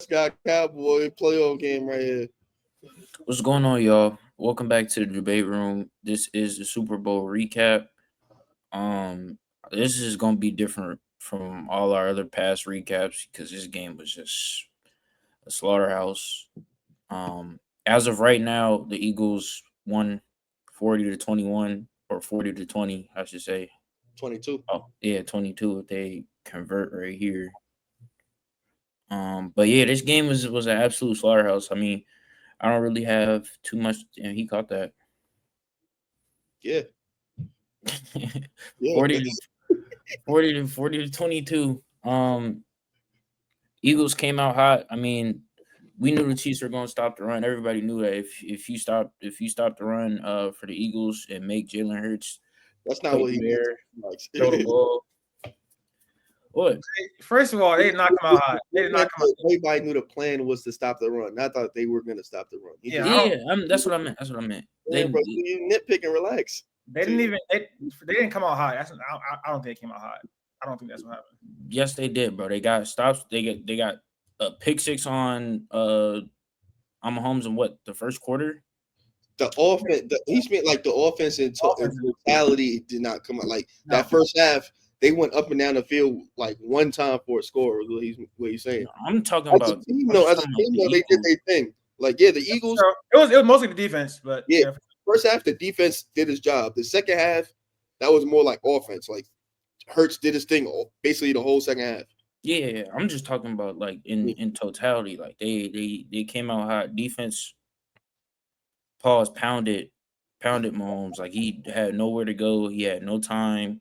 Scott Cowboy playoff game right here. What's going on, y'all? Welcome back to the debate room. This is the Super Bowl recap. Um, this is gonna be different from all our other past recaps because this game was just a slaughterhouse. As of right now, the Eagles won 40-21 or 40-20, I should say. 22. Oh, yeah, 22 if they convert right here. But yeah, this game was an absolute slaughterhouse. I mean, I don't really have too much. And he caught that. Yeah. Yeah. 40 to 22. Eagles came out hot. I mean, we knew the Chiefs were going to stop the run. Everybody knew that if you stop the run for the Eagles and make Jalen Hurts That's not play what he through there, likes. throw the ball. What? First of all, they did not come out hot. They did not come out. Everybody knew the plan was to stop the run. I thought they were going to stop the run. That's what I meant. That's what I meant. Bro, you nitpick and relax. They didn't even. They didn't come out hot. I don't think they came out hot. I don't think that's what happened. Yes, they did, bro. They got stops. They got a pick six on Mahomes in what, the first quarter. The offense, he's meant like the offense in totality did not come out like that first half. They went up and down the field like one time for a score. What he's saying. I'm talking about. As a team, they did their thing. Like, yeah, the Eagles. It was mostly the defense, but yeah. First half, the defense did his job. The second half, that was more like offense. Like Hurts did his thing basically the whole second half. Yeah, I'm just talking about like in totality. Like they came out hot. Defense, pounded Mahomes. Like he had nowhere to go. He had no time.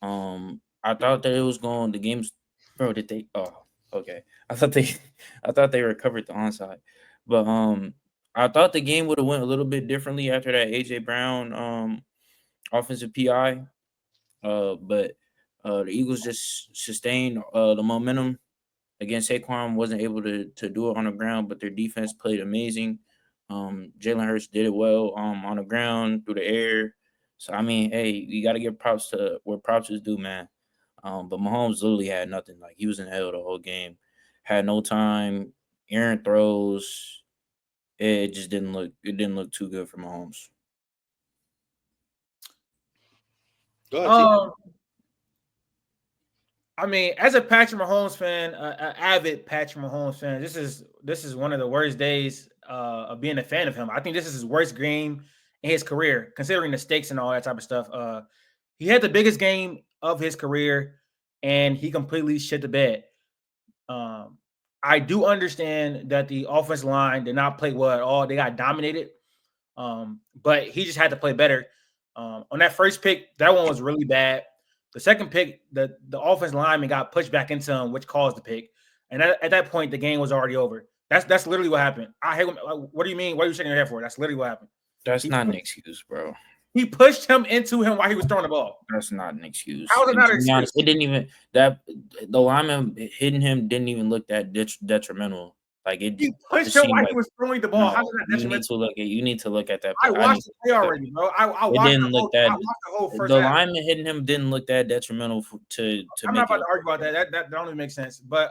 I thought that it was going. The game's, bro. Did they? Oh, okay. I thought they recovered the onside, but I thought the game would have went a little bit differently after that AJ Brown offensive PI. But the Eagles just sustained the momentum against Saquon. Wasn't able to do it on the ground, but their defense played amazing. Jalen Hurts did it well on the ground, through the air. So I mean, hey, you got to give props to where props is due, man. But Mahomes literally had nothing. Like he was in hell the whole game, had no time. Aaron throws. It just didn't look. It didn't look too good for Mahomes. Go ahead, I mean, as a Patrick Mahomes fan, an avid Patrick Mahomes fan, this is one of the worst days of being a fan of him. I think this is his worst game in his career, considering the stakes and all that type of stuff. He had the biggest game of his career, and he completely shit the bed. I do understand that the offensive line did not play well at all. They got dominated, but he just had to play better. On that first pick, that one was really bad. The second pick, the offensive lineman got pushed back into him, which caused the pick. And at that point, the game was already over. That's literally what happened. I hate. What do you mean? What are you shaking your head for? That's literally what happened. That's not an excuse, bro. He pushed him into him while he was throwing the ball. That's not an excuse. How is it not an excuse? Honest, it didn't even the lineman hitting him didn't even look that detrimental. Like it. He pushed him while he was throwing the ball. No, How is that detrimental? You need to look at that. I watched the play already, bro. I watched the whole first the half. lineman hitting him didn't look that detrimental to I'm not about to argue about that. That don't even make sense. But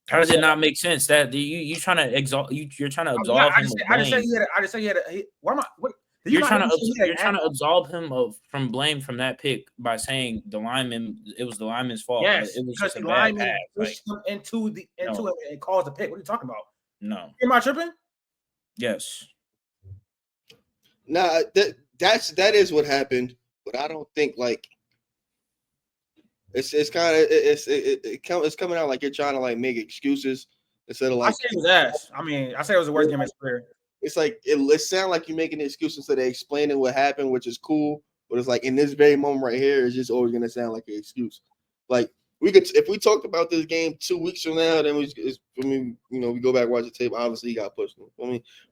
how does it not make sense? That you trying to exalt you're trying to absolve him. I just said he had a. What am I? What? You're trying to absolve him from blame from that pick by saying the lineman. It was the lineman's fault. Yes, it was because just a the bad lineman pass. pushed him into it and caused the pick. What are you talking about? No. Am I tripping? Yes. Nah, that is what happened, but I don't think like it's kind of it's coming out like you're trying to like make excuses instead of like. I say it was ass. I mean, I say it was the worst game of his career. It's like it sounds like you're making an excuse instead of explaining what happened, which is cool. But it's like in this very moment right here, it's just always gonna sound like an excuse. Like we could, if we talked about this game 2 weeks from now, then we go back watch the tape. Obviously, he got pushed.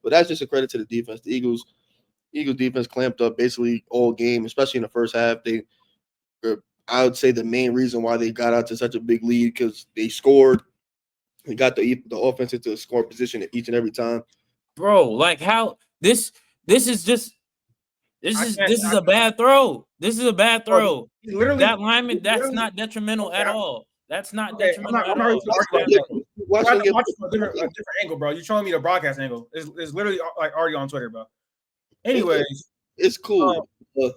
But that's just a credit to the defense. The Eagles defense clamped up basically all game, especially in the first half. I would say the main reason why they got out to such a big lead because they scored. They got the offense into a score position each and every time. Bro, like how this is just this is a bad throw. This is a bad throw. That lineman, that's not detrimental at all. That's not detrimental at all. watch I them get watch from a different angle, bro. You're showing me the broadcast angle. It's literally like already on Twitter, bro. Anyways, it's cool. go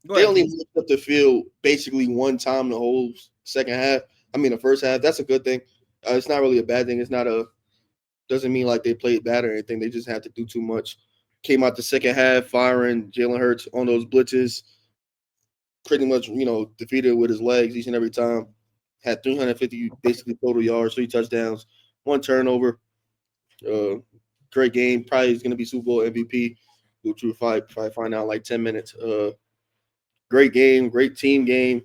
They ahead. only Keith. moved up the field basically one time the whole second half. I mean, the first half. That's a good thing. It's not really a bad thing. It's not doesn't mean like they played bad or anything. They just had to do too much. Came out the second half firing Jalen Hurts on those blitzes. Pretty much, defeated with his legs each and every time. Had 350 basically total yards, 3 touchdowns, 1 turnover. Great game. Probably is going to be Super Bowl MVP, which we'll probably find out in like 10 minutes. Great game, great team game.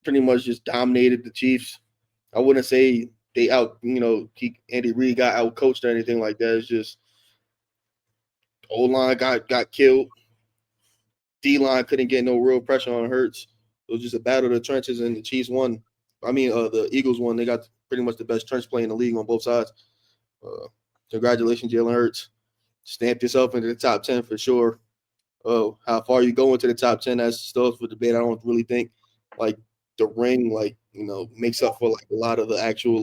Pretty much just dominated the Chiefs. I wouldn't say they Andy Reid got out coached or anything like that. It's just O-line got killed. D-line couldn't get no real pressure on Hurts. It was just a battle of the trenches, and the Chiefs won. I mean, the Eagles won. They got pretty much the best trench play in the league on both sides. Congratulations, Jalen Hurts. Stamped yourself into the top 10 for sure. How far you go into the top 10, that's still for debate. I don't really think like the ring makes up for like a lot of the actual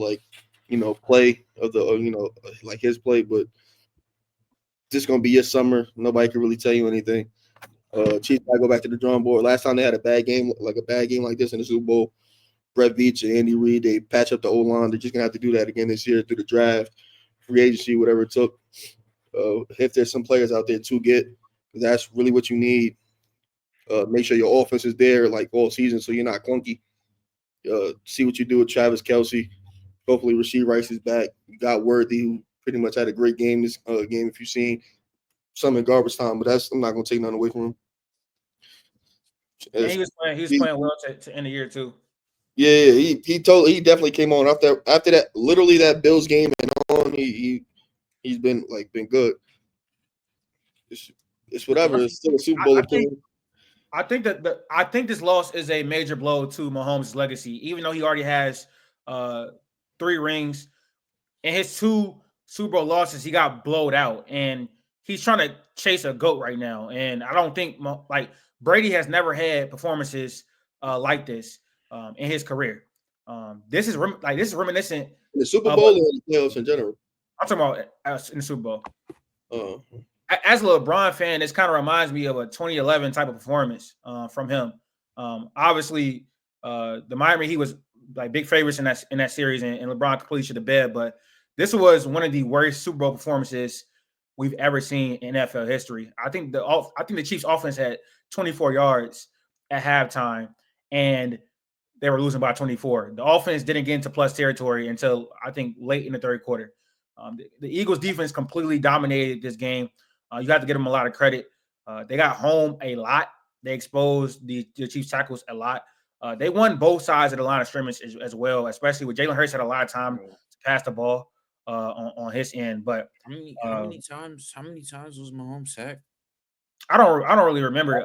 play of the like his play, but this gonna be your summer. Nobody can really tell you anything. Chiefs gotta go back to the drawing board. Last time they had a bad game like this in the Super Bowl, Brett Veach and Andy Reid, they patch up the O-line. They're just gonna have to do that again this year through the draft, free agency, whatever it took. If there's some players out there to get, that's really what you need. Make sure your offense is there like all season, so you're not clunky. See what you do with Travis Kelce. Hopefully, Rasheed Rice is back. You got Worthy, who pretty much had a great game this game. If you've seen some in garbage time, but I'm not gonna take nothing away from him. And he was playing well to end the year too. Yeah, he definitely came on after that. Literally that Bills game and on, he's been good. It's whatever. It's still a Super Bowl opinion. I think this loss is a major blow to Mahomes' legacy, even though he already has 3 rings. In his 2 Super Bowl losses, he got blowed out, and he's trying to chase a GOAT right now. And I don't think Brady has never had performances like this in his career. This is reminiscent in the Super Bowl or in the playoffs in general. I'm talking about in the Super Bowl. As a LeBron fan, this kind of reminds me of a 2011 type of performance from him. Obviously, the Miami Heat was like big favorites in that series, and LeBron completely shit the bed. But this was one of the worst Super Bowl performances we've ever seen in NFL history. I think the Chiefs' offense had 24 yards at halftime, and they were losing by 24. The offense didn't get into plus territory until I think late in the third quarter. The Eagles' defense completely dominated this game. You have to give them a lot of credit. They got home a lot. They exposed the Chiefs tackles a lot. They won both sides of the line of scrimmage as well, especially with Jalen Hurts had a lot of time to pass the ball on his end. But how many times was Mahomes sacked? I don't really remember.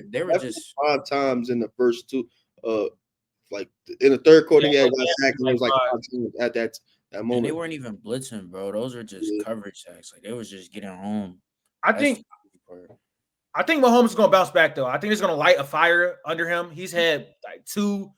They were just 5 times in the first 2. Like in the third quarter, got sacked. And it was like 5 times at that moment. And they weren't even blitzing, bro. Those are just coverage sacks. Like they was just getting home. I think Mahomes is going to bounce back, though. I think it's going to light a fire under him. He's had like 2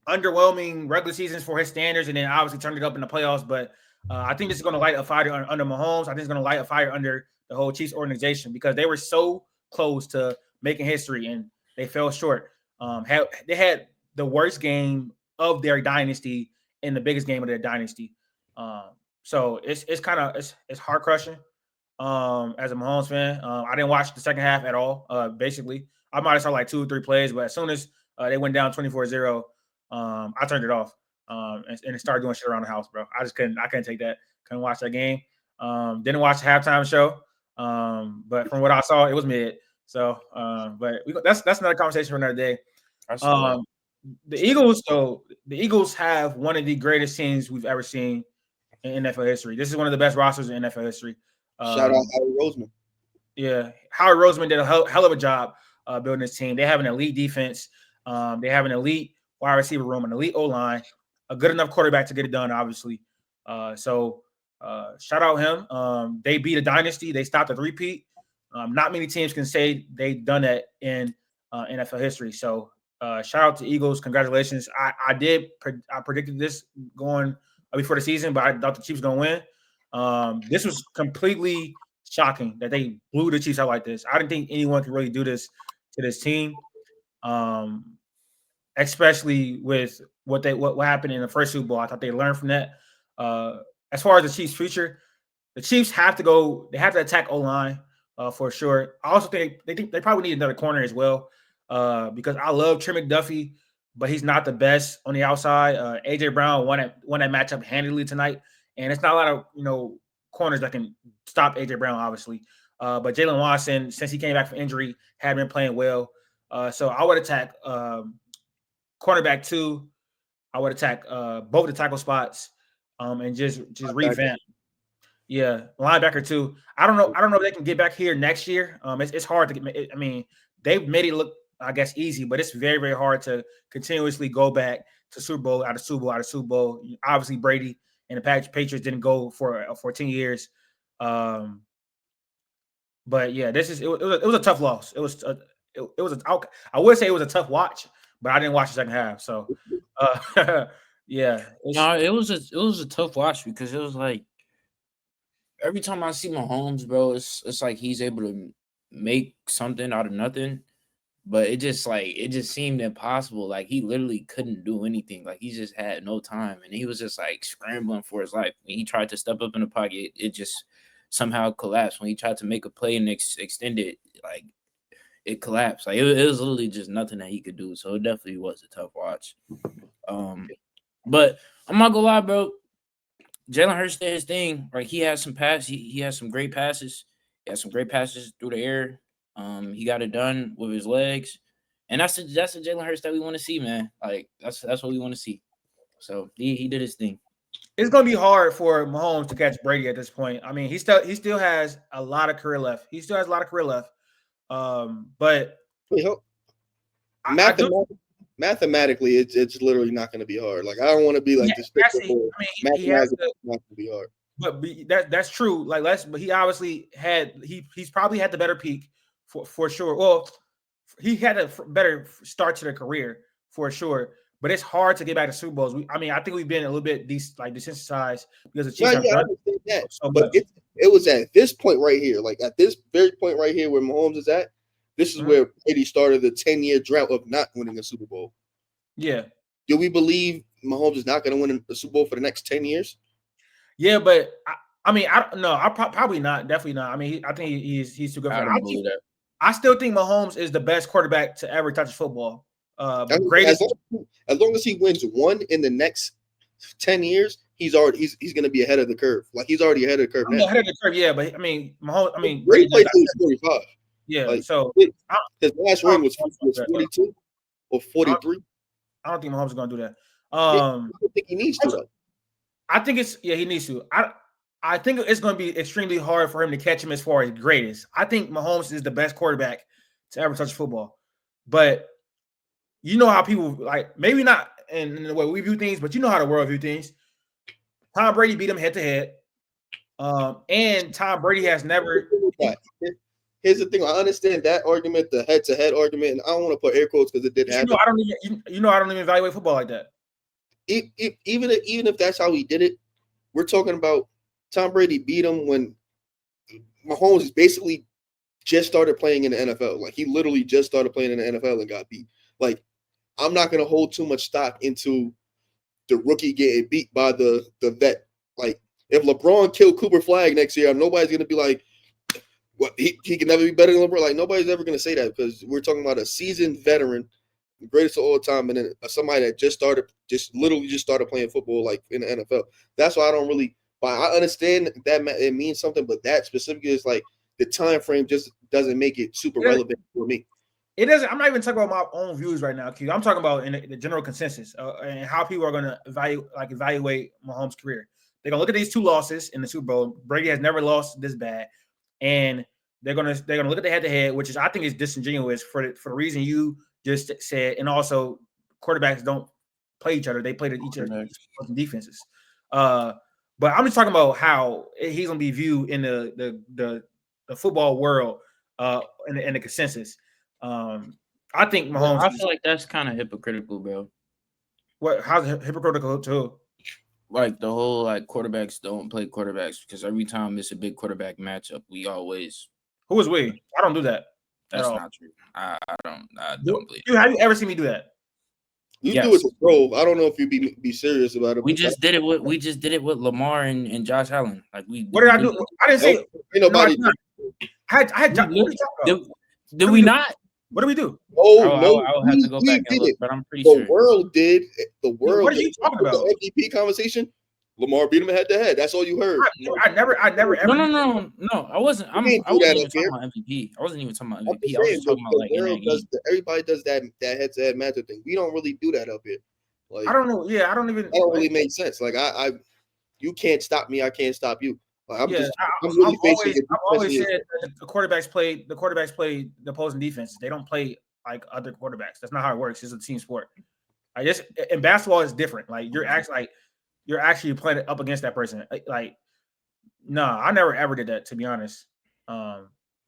underwhelming regular seasons for his standards, and then obviously turned it up in the playoffs. But I think this is going to light a fire under Mahomes. I think it's going to light a fire under the whole Chiefs organization because they were so close to making history, and they fell short. They had the worst game of their dynasty in the biggest game of their dynasty. So it's kind of it's heart crushing. As a Mahomes fan, I didn't watch the second half at all. Basically, I might have saw like 2 or 3 plays, but as soon as they went down 24-0, I turned it off and it started doing shit around the house, bro. I couldn't take that. Couldn't watch that game. Didn't watch the halftime show. But from what I saw, it was mid. So, but that's another conversation for another day. The Eagles have one of the greatest teams we've ever seen in NFL history. This is one of the best rosters in NFL history. Shout out Howard Roseman. Yeah, Howard Roseman did a hell of a job building this team. They have an elite defense. They have an elite wide receiver room, an elite O-line, a good enough quarterback to get it done, obviously. So shout out him. They beat a dynasty. They stopped a three-peat. Not many teams can say they've done that in NFL history. So shout out to Eagles. Congratulations. I predicted this going before the season, but I thought the Chiefs gonna win. This was completely shocking that they blew the Chiefs out like this. I didn't think anyone could really do this to this team, especially with what happened in the first Super Bowl. I thought they learned from that. As far as the Chiefs' future, the Chiefs have to go. They have to attack O-line for sure. I also think they probably need another corner as well because I love Trey McDuffie, but he's not the best on the outside. AJ Brown won that matchup handily tonight, and it's not a lot of corners that can stop AJ Brown, obviously. But Jalen Watson, since he came back from injury, had been playing well. So I would attack cornerback 2. I would attack both the tackle spots and just revamp. Yeah, linebacker 2. I don't know if they can get back here next year. It's hard to get. I mean, they've made it look, I guess, easy, but it's very, very hard to continuously go back to Super Bowl out of Super Bowl. Obviously, Brady and the Patriots didn't go for 10 years. But yeah, it was a tough loss. I would say it was a tough watch, but I didn't watch the second half. So yeah, no, it was a tough watch because it was like every time I see Mahomes, bro, it's like he's able to make something out of nothing, but it just seemed impossible. Like he literally couldn't do anything. Like he just had no time, and he was just like scrambling for his life. When he tried to step up in the pocket, it just somehow collapsed. When he tried to make a play and extend it, like it collapsed. Like it was literally just nothing that he could do. So it definitely was a tough watch. But I'm not gonna lie, bro. Jalen Hurts did his thing. Like he had some he has some great passes. He had some great passes through the air. He got it done with his legs, and that's the Jalen Hurts that we want to see, man. Like that's what we want to see. So he did his thing. It's gonna be hard for Mahomes to catch Brady at this point. I mean, he still has a lot of career left. But mathematically, it's literally not going to be hard. Like I don't want to be like this. Mathematically, it's not going to be hard. But that's true. Like but he obviously he's probably had the better peak for sure. Well, he had a better start to the career for sure. But it's hard to get back to Super Bowls. I think we've been a little bit desensitized because the Chiefs have done that. So but it was at this point right here, like at this very point right here where Mahomes is at. This is where Brady started the 10-year drought of not winning a Super Bowl. Yeah. Do we believe Mahomes is not going to win a Super Bowl for the next 10 years? Yeah, but probably not. Definitely not. I mean, I think he's too good for that. I still think Mahomes is the best quarterback to ever touch football. Greatest. As long as he wins one in the next 10 years, he's going to be ahead of the curve. Like he's already ahead of the curve now. Ahead of the curve, yeah. But I mean, Mahomes. Brady played till he's 45. Yeah. Like, so his last ring was 42 or 43. I don't think Mahomes is going to do that. I don't think he needs to. Though. I think he needs to. I think it's going to be extremely hard for him to catch him as far as greatest. I think Mahomes is the best quarterback to ever touch football. But you know how people like maybe not in the way we view things, but you know how the world view things. Tom Brady beat him head to head, and Tom Brady has never. Here's the thing. I understand that argument, the head-to-head argument, and I don't want to put air quotes because it did happen. I don't even evaluate football like that. Even if that's how he did it, we're talking about Tom Brady beat him when Mahomes basically just started playing in the NFL. Like he literally just started playing in the NFL and got beat. Like I'm not going to hold too much stock into the rookie getting beat by the vet. Like if LeBron killed Cooper Flag next year, nobody's going to be like, "What he can never be better than LeBron." Like nobody's ever going to say that because we're talking about a seasoned veteran, the greatest of all time, and then somebody that just literally started playing football like in the NFL. That's why I don't really. But I understand that it means something, but that specifically is like the time frame just doesn't make it super relevant for me. It doesn't. I'm not even talking about my own views right now, Q. I'm talking about in the general consensus and how people are going to evaluate Mahomes' career. They're going to look at these 2 losses in the Super Bowl. Brady has never lost this bad, and they're going to look at the head-to-head, which is I think is disingenuous for the reason you just said, and also quarterbacks don't play each other; they play to each other's defenses. But I'm just talking about how he's going to be viewed in the football world in the consensus. I think Mahomes. I feel like that's kind of hypocritical, bro. What? How's it hypocritical to? like the whole like quarterbacks don't play quarterbacks because every time it's a big quarterback matchup, we always Who is we? I don't do that at that's all. not true. I don't believe. Have you ever seen me do that? You do Yes. it to Grove. I don't know if you be serious about it. We but just did it with Lamar and Josh Allen. Like What did I do? I didn't say. ain't nobody. No, I had. What are you talking about? Did we not? What do we do? I'll have to go back and look, did. but I'm pretty The sure. world did. The world. What are you talking about? The MVP conversation. Lamar beat him head to head. That's all you heard. I never ever. No. I wasn't. I wasn't even talking about MVP. I wasn't even talking about MVP. I was just talking about like in that game. Everybody does that head to head matchup thing. We don't really do that up here. Like I don't know. Yeah, I don't even. That don't really make sense. Like you can't stop me. I can't stop you. Like, I've always said that the quarterbacks play the opposing defenses. They don't play like other quarterbacks. That's not how it works. It's a team sport. I guess in basketball it's different. Like you're actually playing up against that person. No, I never ever did that, to be honest. I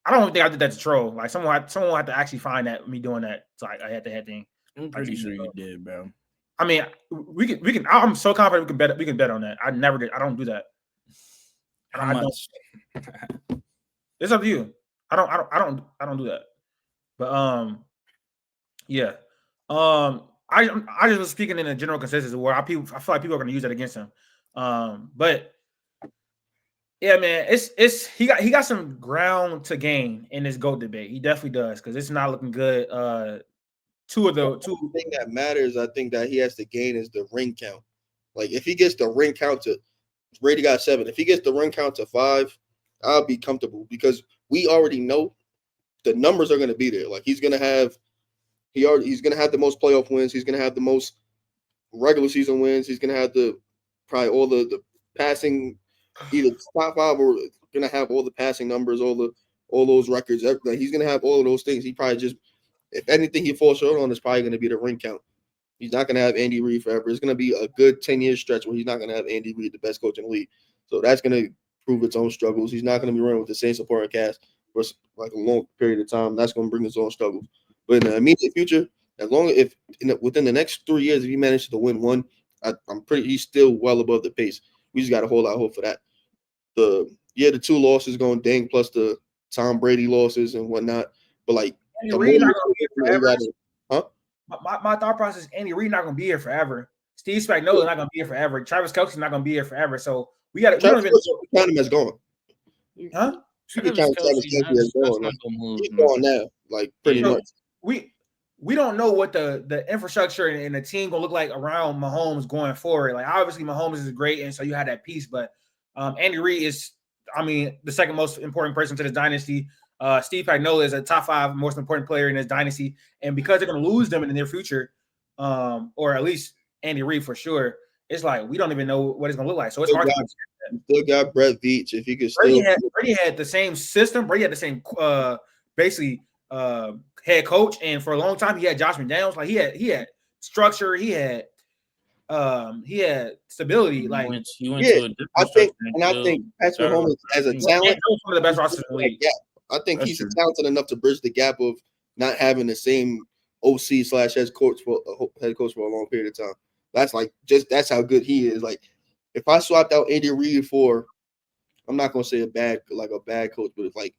don't think I did that to troll. Like someone had to actually find that me doing that. So I had the head thing. I'm pretty sure you did, bro. I mean, we can. I'm so confident we can bet on that. I never did. I don't do that. How much? It's up to you. I don't do that. But yeah. I just was speaking in a general consensus where I feel like people are going to use that against him. But yeah, man, it's he got some ground to gain in this GOAT debate. He definitely does because it's not looking good. The thing that matters, I think that he has to gain is the ring count. Like if he gets the ring count to Brady got 7. If he gets the ring count to 5, I'll be comfortable because we already know the numbers are going to be there. Like he's going to have the most playoff wins. He's going to have the most regular season wins. He's going to have probably all the passing, either top 5 or going to have all the passing numbers, all those records. He's going to have all of those things. He probably just, if anything he falls short on, is probably going to be the ring count. He's not going to have Andy Reid forever. It's going to be a good 10-year stretch where he's not going to have Andy Reid, the best coach in the league. So that's going to prove its own struggles. He's not going to be running with the same supporting cast for like a long period of time. That's going to bring its own struggles. But in the immediate future, as long as within the next 3 years, if he manages to win one, he's still well above the pace. We just got to hold out hope for that. The 2 losses going dang plus the Tom Brady losses and whatnot. But like my thought process, Andy Reid not going to be here forever. Steve Spagnuolo not going to be here forever. Travis Kelce's not going to be here forever. So we got to count him as gone. Huh? He's gone now, like pretty much. We don't know what the infrastructure and the team gonna look like around Mahomes going forward. Like obviously Mahomes is great, and so you had that piece, but Andy Reid is, the second most important person to this dynasty. Steve Spagnuolo is a top 5 most important player in this dynasty, and because they're going to lose them in the near future, or at least Andy Reid for sure, it's like we don't even know what it's going to look like. So it's hard. Still got Brett Veach if he could. Brady had the same system. Brady had the same basically head coach, and for a long time he had Josh McDaniels. Like he had structure. He had stability. Like I think Patrick Mahomes as a talent, one of the best rosters in the league. Yeah. I think he's talented enough to bridge the gap of not having the same OC/head coach for a long period of time. That's how good he is. Like if I swapped out Andy Reid for, I'm not gonna say a bad coach, but if like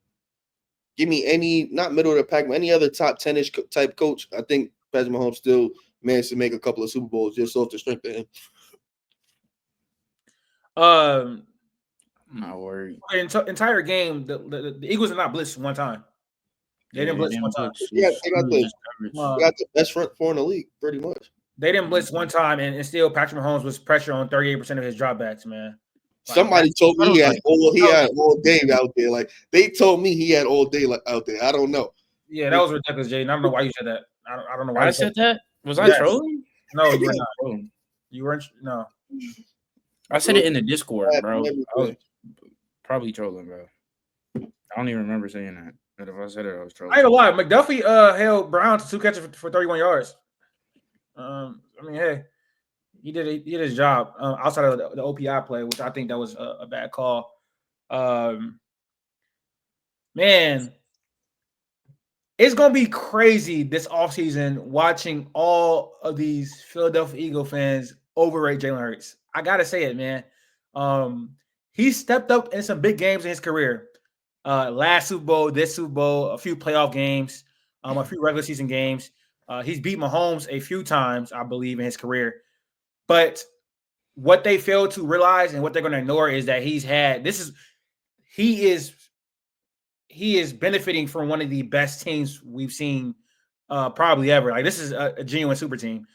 give me any, not middle of the pack, but any other top 10-ish type coach, I think Patrick Mahomes still managed to make a couple of Super Bowls just off the strength of him. I'm not worried. Entire game, the Eagles did not blitz one time. They didn't blitz one time. Yeah, they got the best front four in the league, pretty much. They didn't blitz one time, and still Patrick Mahomes was pressure on 38% of his dropbacks, man. Somebody told me he had all day out there. Like they told me he had all day out there. I don't know. Yeah, that was ridiculous, Jaden. I don't know why you said that. I don't know why I said that. Was I trolling? No, you were not. You weren't. No. I said it in the Discord, bro. I was probably trolling, bro. I don't even remember saying that. But if I said it, I was trolling. I ain't gonna lie. McDuffie held Brown to 2 catches for 31 yards. Hey, he did his job outside of the OPI play, which I think that was a bad call. Man, it's gonna be crazy this offseason watching all of these Philadelphia Eagle fans overrate Jalen Hurts. I gotta say it, man. He stepped up in some big games in his career. Last Super Bowl, this Super Bowl, a few playoff games, a few regular season games. He's beat Mahomes a few times, I believe, in his career. But what they fail to realize and what they're going to ignore is that he is benefiting from one of the best teams we've seen probably ever. Like, this is a genuine super team.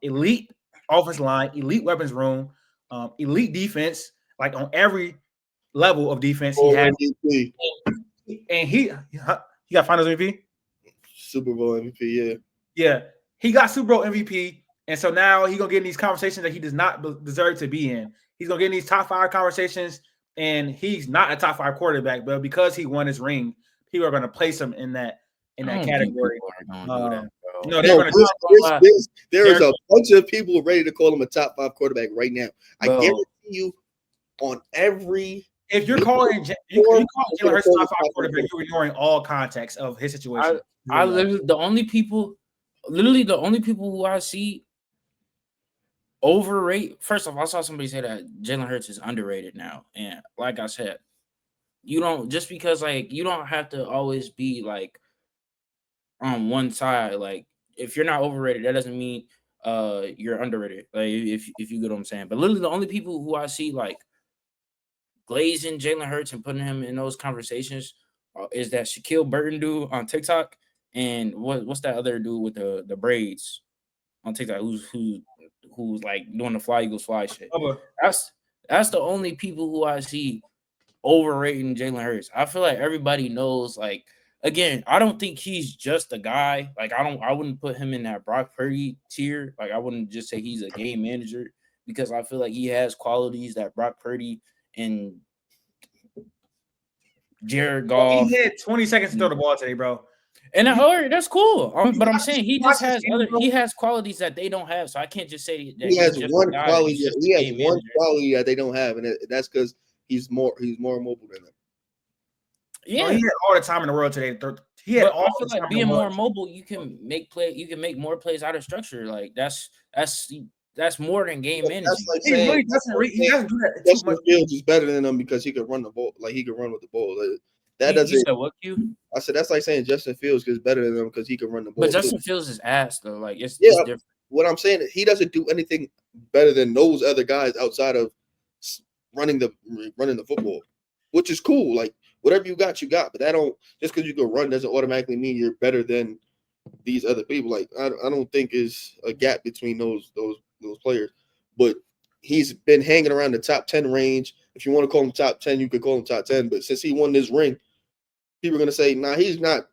Elite offensive line, elite weapons room, elite defense. Like, on every level of defense, he has. MVP. And he got Finals MVP. Super Bowl MVP, yeah. Yeah, he got Super Bowl MVP, and so now he's gonna get in these conversations that he does not deserve to be in. He's gonna get in these top 5 conversations, and he's not a top 5 quarterback, but because he won his ring, people are gonna place him in that category. No, they're gonna. There is a bunch of people ready to call him a top 5 quarterback right now. I guarantee you, on every. If you're calling Jalen Hurts top 5 quarterback, you're ignoring all context of his situation. I literally the only people who I see overrate. First off, I saw somebody say that Jalen Hurts is underrated now, and like I said, you don't just because like you don't have to always be like on one side. Like if you're not overrated, that doesn't mean you're underrated. Like if you get what I'm saying. But literally the only people who I see like glazing Jalen Hurts and putting him in those conversations is that Shaquille Burton dude on TikTok, and what's that other dude with the braids on TikTok who's like doing the Fly Eagles Fly shit. That's the only people who I see overrating Jalen Hurts. I feel like everybody knows. Like again, I don't think he's just a guy. Like I wouldn't put him in that Brock Purdy tier. Like I wouldn't just say he's a game manager because I feel like he has qualities that Brock Purdy and Jared Goff. He had 20 seconds to throw the ball today, bro. And that's cool. But I'm saying he has qualities that they don't have. So I can't just say that he has one quality. He has one quality that they don't have, and that's because he's more mobile than them. Yeah, bro, he had all the time in the world today. He had all the time. Like being more mobile, you can make more plays out of structure. Like that's more than game managing. Like he really doesn't do that. Justin Fields is better than him because he could run the ball. Like he could run with the ball. Like, that doesn't. You said what, Q? I said that's like saying Justin Fields is better than him because he can run the ball. But Justin Fields is ass though. Like it's different. What I'm saying, he doesn't do anything better than those other guys outside of running the football, which is cool. Like whatever you got. But that don't just because you can run doesn't automatically mean you're better than these other people. Like I don't think is a gap between those players, but he's been hanging around the top 10 range. If you want to call him top 10, you could call him top 10. But since he won this ring, people are gonna say, nah, he's not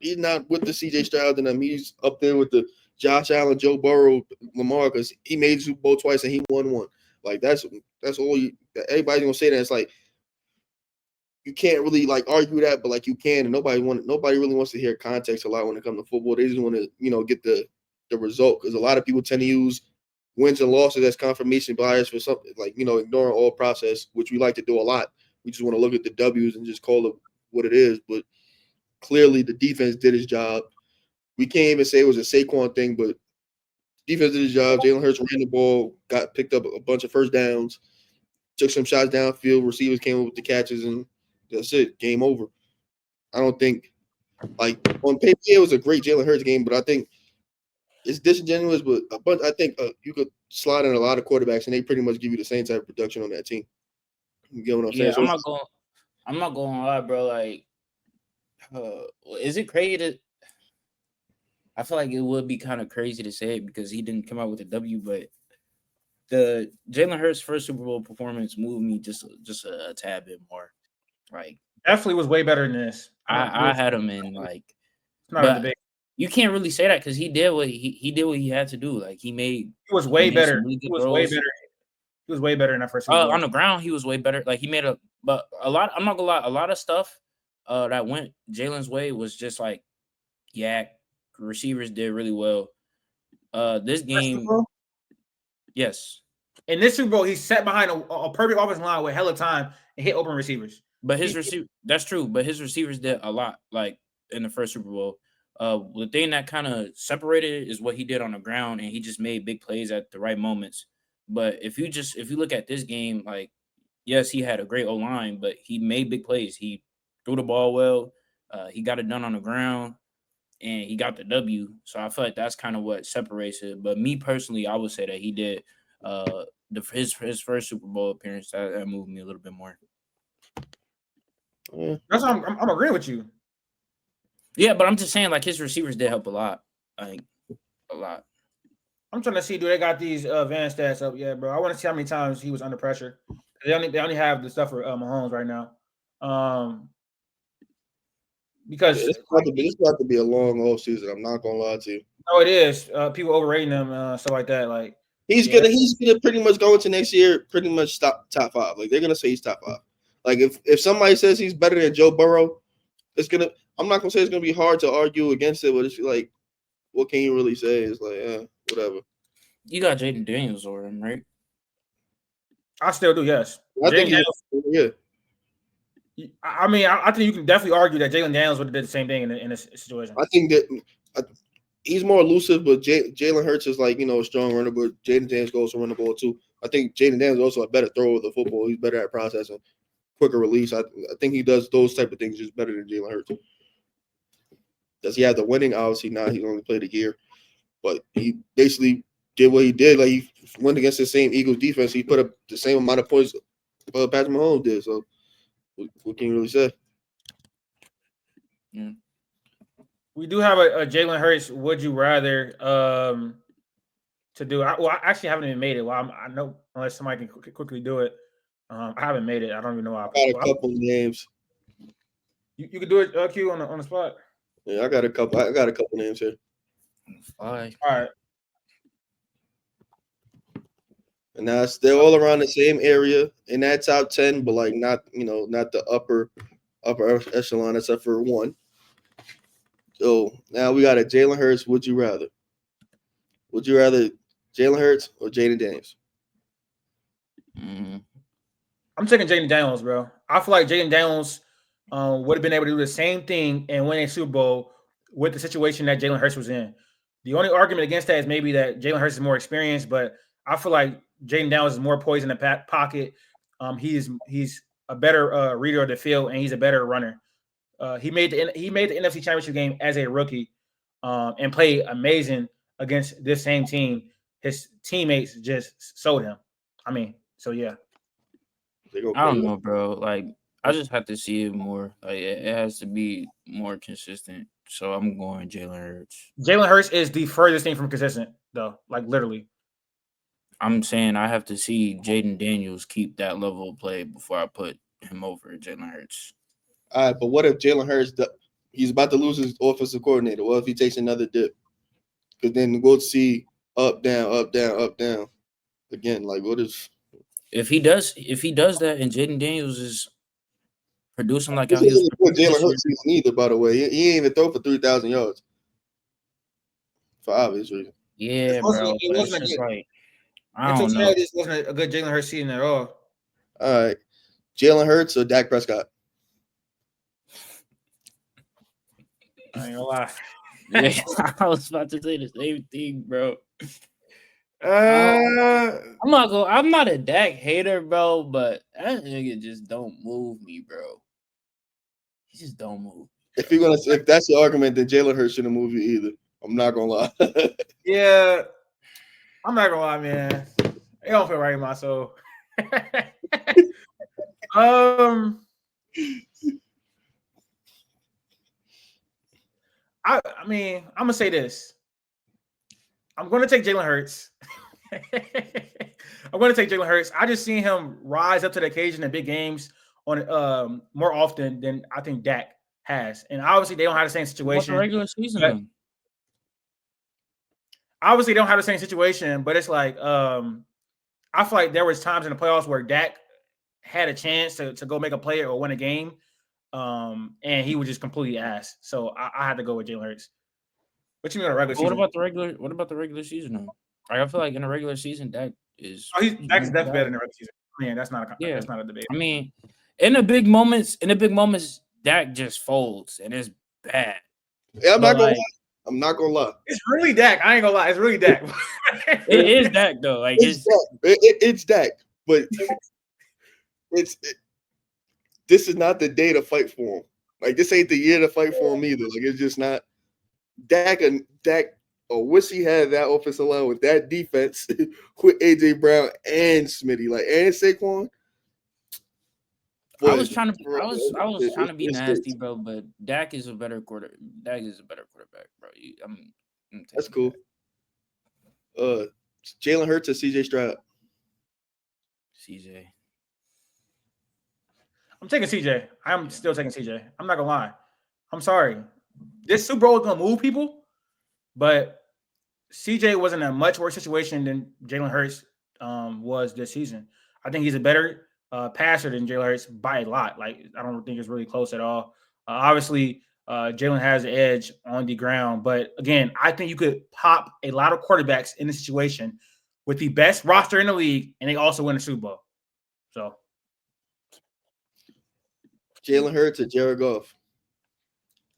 with the CJ Stroud and them. He's up there with the Josh Allen, Joe Burrow, Lamar, because he made the Super Bowl twice and he won one. Like that's all everybody's gonna say that. It's like you can't really like argue that, but like you can, and nobody really wants to hear context a lot when it comes to football. They just want to, get the result, because a lot of people tend to use wins and losses as confirmation bias for something, like, ignoring all process, which we like to do a lot. We just want to look at the W's and just call it what it is. But clearly the defense did his job. We can't even say it was a Saquon thing, but defense did his job. Jalen Hurts ran the ball, picked up a bunch of first downs, took some shots downfield, receivers came up with the catches, and that's it. Game over. I don't think, like, on paper, it was a great Jalen Hurts game, but I think it's disingenuous, but I think you could slide in a lot of quarterbacks, and they pretty much give you the same type of production on that team. You get what I'm saying? Yeah, I'm not going to lie, bro. Like, is it crazy I feel like it would be kind of crazy to say it because he didn't come out with a W, but the Jalen Hurts first Super Bowl performance moved me just a tad bit more. Like, definitely was way better than this. I had him in like, not a debate. You can't really say that because he did what he had to do. Like he was way better. He was way better. He was way better in that first Super Bowl. On the ground, he was way better. Like he made a lot. I'm not gonna lie. A lot of stuff that went Jalen's way was just like yak. Receivers did really well. This game, yes. In this Super Bowl, he sat behind a perfect offensive line with hella time and hit open receivers. But that's true. But his receivers did a lot, like in the first Super Bowl. The thing that kind of separated is what he did on the ground, and he just made big plays at the right moments. But if you look at this game, like, yes, he had a great O line, but he made big plays. He threw the ball well. He got it done on the ground, and he got the W. So I feel like that's kind of what separates it. But me personally, I would say that he did his first Super Bowl appearance that moved me a little bit more. That's what I'm agreeing with you. Yeah, but I'm just saying, like, his receivers did help a lot, like a lot. I'm trying to see, do they got these advanced stats up yet, bro? I want to see how many times he was under pressure. They only have the stuff for Mahomes right now. Because it's about to be a long off season. I'm not gonna lie to you. No, it is. People overrating him, stuff like that. Like he's gonna pretty much go into next year, pretty much top 5. Like they're gonna say he's top 5. Like if somebody says he's better than Joe Burrow, I'm not gonna say it's gonna be hard to argue against it, but it's like, what can you really say? It's like, whatever. You got Jaden Daniels over him, right? I still do, yes. I think yeah. I mean, I think you can definitely argue that Jalen Daniels would have did the same thing in this situation. I think that he's more elusive, but Jalen Hurts is like, a strong runner, but Jaden Daniels goes to run the ball too. I think Jaden Daniels is also a better thrower of the football. He's better at processing, quicker release. I think he does those type of things just better than Jalen Hurts. Does he have the winning? Obviously not. He only played a year, but he basically did what he did. Like he went against the same Eagles defense. He put up the same amount of points Patrick Mahomes did. So what can you really say? Yeah. We do have a Jalen Hurts. Would you rather to do? I actually haven't even made it. Well, I know unless somebody can quickly do it. I haven't made it. I don't even know how. I got a couple names. You could do it, Q, on the spot. Yeah, I got a couple names here. All right. And now they're all around the same area in that top 10, but like not the upper echelon except for one. So now we got a Jalen Hurts. Would you rather? Would you rather Jalen Hurts or Jaden Daniels? Mm-hmm. I'm taking Jaden Daniels, bro. I feel like Jaden Daniels would have been able to do the same thing and win a Super Bowl with the situation that Jalen Hurts was in. The only argument against that is maybe that Jalen Hurts is more experienced, but I feel like Jaden Daniels is more poised in the pocket. He's a better reader of the field, and he's a better runner. He made the NFC Championship game as a rookie and played amazing against this same team. His teammates just sold him. I mean, so yeah. I don't know, bro. Like, I just have to see it more. Like, it has to be more consistent. So I'm going Jalen Hurts. Jalen Hurts is the furthest thing from consistent, though. Like, literally. I'm saying I have to see Jaden Daniels keep that level of play before I put him over Jalen Hurts. All right, but what if Jalen Hurts, he's about to lose his offensive coordinator? What if he takes another dip? Because then we'll see up, down, up, down, up, down again. Like, what is? If he does that, and Jaden Daniels is producing like how he was Jalen Hurts season either, by the way. He ain't even throw for 3,000 yards for obvious reasons. Yeah, bro. It wasn't just like, I don't know. This wasn't a good Jalen Hurts season at all. All right, Jalen Hurts or Dak Prescott? I ain't gonna lie. Yeah, I was about to say the same thing, bro. I'm not a Dak hater, bro, but that nigga just don't move me, bro. He just don't move. If that's your argument, then Jalen Hurts shouldn't move you either. I'm not gonna lie. Yeah, I'm not gonna lie, man. It don't feel right in my soul. I mean, I'm gonna say this. I'm gonna take Jalen Hurts. I'm gonna take Jalen Hurts. I just seen him rise up to the occasion in big games on more often than I think Dak has. And obviously they don't have the same situation. What's the regular season? Obviously they don't have the same situation, but it's like I feel like there was times in the playoffs where Dak had a chance to go make a play or win a game. And he was just completely ass. So I had to go with Jalen Hurts. What you mean on a regular season? What about the regular season though? I feel like in a regular season, Dak is Dak's definitely better in the regular season. I mean, that's not a debate. I mean, in the big moments, Dak just folds and it's bad. Yeah, I'm not gonna lie. I'm not gonna lie. It's really Dak. I ain't gonna lie. It's really Dak. It is Dak though. Like It's Dak. It's Dak, but this is not the day to fight for him. Like this ain't the year to fight for him either. Like it's just not. Dak, wish he had that offensive line with that defense with AJ Brown and Smitty, like and Saquon. I was trying to be nasty, bro, but Dak is a better quarterback. Bro. That's cool. Jalen Hurts or CJ Stroud? CJ. I'm taking CJ. I'm still taking CJ. I'm not gonna lie. I'm sorry. This Super Bowl is gonna move people, but CJ was in a much worse situation than Jalen Hurts was this season. I think he's a better passer than Jalen Hurts by a lot. Like I don't think it's really close at all. Obviously, Jalen has the edge on the ground, but again, I think you could pop a lot of quarterbacks in this situation with the best roster in the league, and they also win the Super Bowl. So, Jalen Hurts or Jared Goff?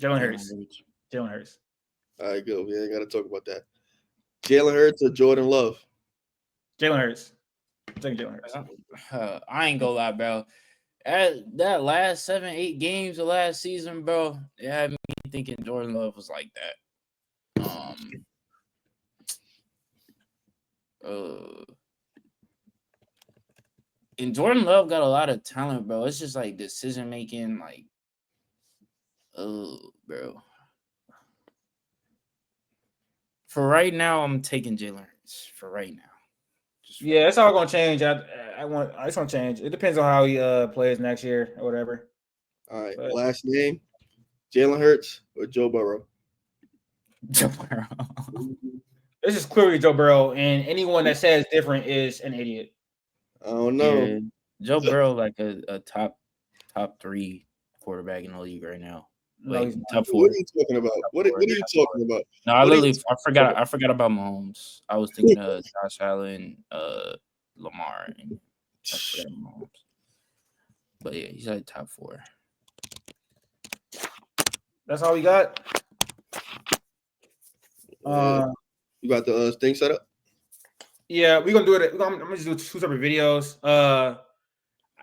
Jalen Hurts. All right, good. We ain't got to talk about that. Jalen Hurts or Jordan Love? Jalen Hurts. I'm taking Jalen Hurts. I ain't gonna lie, bro. That last 7-8 games of last season, bro, it had me thinking Jordan Love was like that. And Jordan Love got a lot of talent, bro. It's just like decision making, like, bro. For right now, I'm taking Jalen Hurts. For right now. Yeah, it's all gonna change. It's gonna change. It depends on how he plays next year or whatever. All right, last name: Jalen Hurts or Joe Burrow? Joe Burrow. This is clearly Joe Burrow, and anyone that says different is an idiot. I don't know. Yeah, Joe Burrow like a top 3 quarterback in the league right now. Like top 4. What are you talking about? What are you talking about? No, I forgot about Mahomes. I was thinking of Josh Allen, Lamar, and I forgot Mahomes. But yeah, he's like top 4. That's all we got. You got the thing set up? Yeah, we're gonna do it. I'm gonna just do 2 separate videos.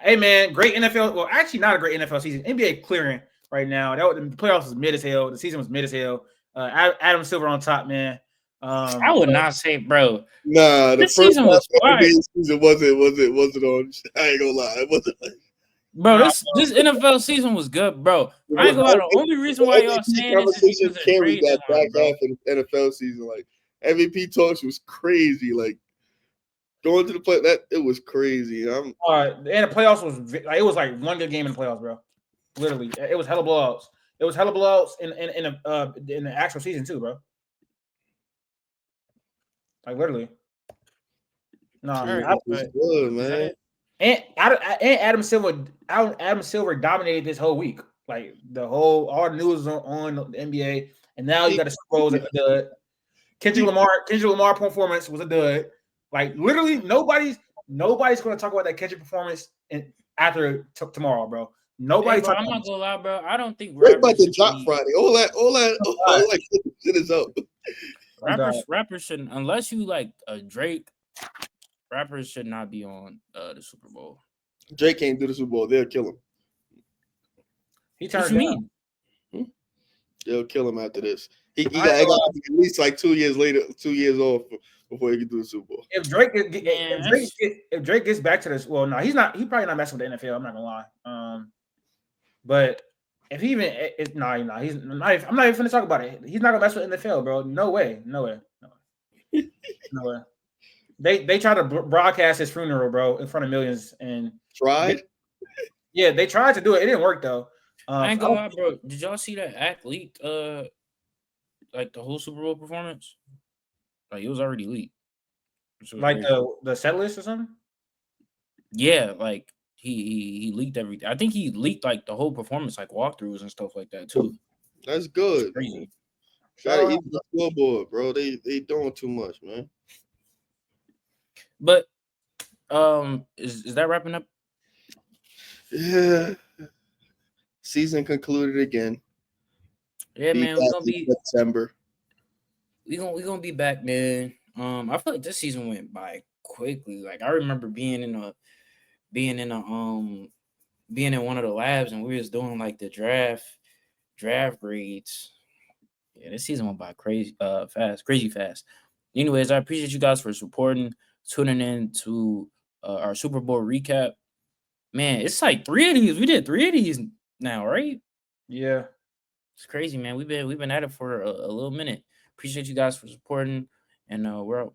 Hey man, great NFL. Well, actually, not a great NFL season. NBA clearing right now. The playoffs was mid as hell. The season was mid as hell. Adam Silver on top, man. I would not say, bro. Nah, the first season was fire. Season wasn't on. I ain't gonna lie, it wasn't. Bro, this NFL season was good, bro. I ain't gonna lie. The only reason why y'all saying this is because of trade that back deadline, half of the NFL season. Like MVP talks was crazy. Like going to the play, it was crazy. And the playoffs was like it was like one good game in the playoffs, bro. Literally, it was hella blowouts. It was hella blowouts in the actual season too, bro. Like literally. No, good, man. And Adam Silver dominated this whole week. Like all the news was on the NBA, and now you got to suppose a dud. Kendrick Lamar performance was a dud. Like literally, nobody's going to talk about that Kendrick performance after tomorrow, bro. Nobody. I'm not gonna lie, bro. I don't think we're about to drop Friday. All that shit is up. Rappers shouldn't, unless you like a Drake. Rappers should not be on the Super Bowl. Drake can't do the Super Bowl. They'll kill him. He turned down. They'll kill him after this. He got at least like 2 years off before he can do the Super Bowl. If Drake gets back to this, well, no, he's not. He probably not messing with the NFL. I'm not gonna lie. But if he even, he's not. I'm not even gonna talk about it. He's not gonna mess with NFL, bro. No way. They tried to broadcast his funeral, bro, in front of millions, and tried. They tried to do it. It didn't work though. I ain't gonna lie, bro. Did y'all see that act leaked? Like the whole Super Bowl performance, like it was already leaked. Like the set list or something. Yeah, like he leaked everything. I think he leaked like the whole performance, like walkthroughs and stuff like that too. That's good. It's crazy. Gotta eat the scoreboard, bro. They doing too much, man. But is that wrapping up? Yeah. Season concluded again. Yeah, man. We're gonna be September. we gonna be back, man. I feel like this season went by quickly. Like I remember being in a being in one of the labs and we was doing like the draft grades. Yeah, this season went by crazy fast. Anyways, I appreciate you guys for supporting, tuning in to our Super Bowl recap. Man, it's like 3 of these. We did 3 of these now, right? Yeah. It's crazy, man. We've been at it for a little minute. Appreciate you guys for supporting, and we're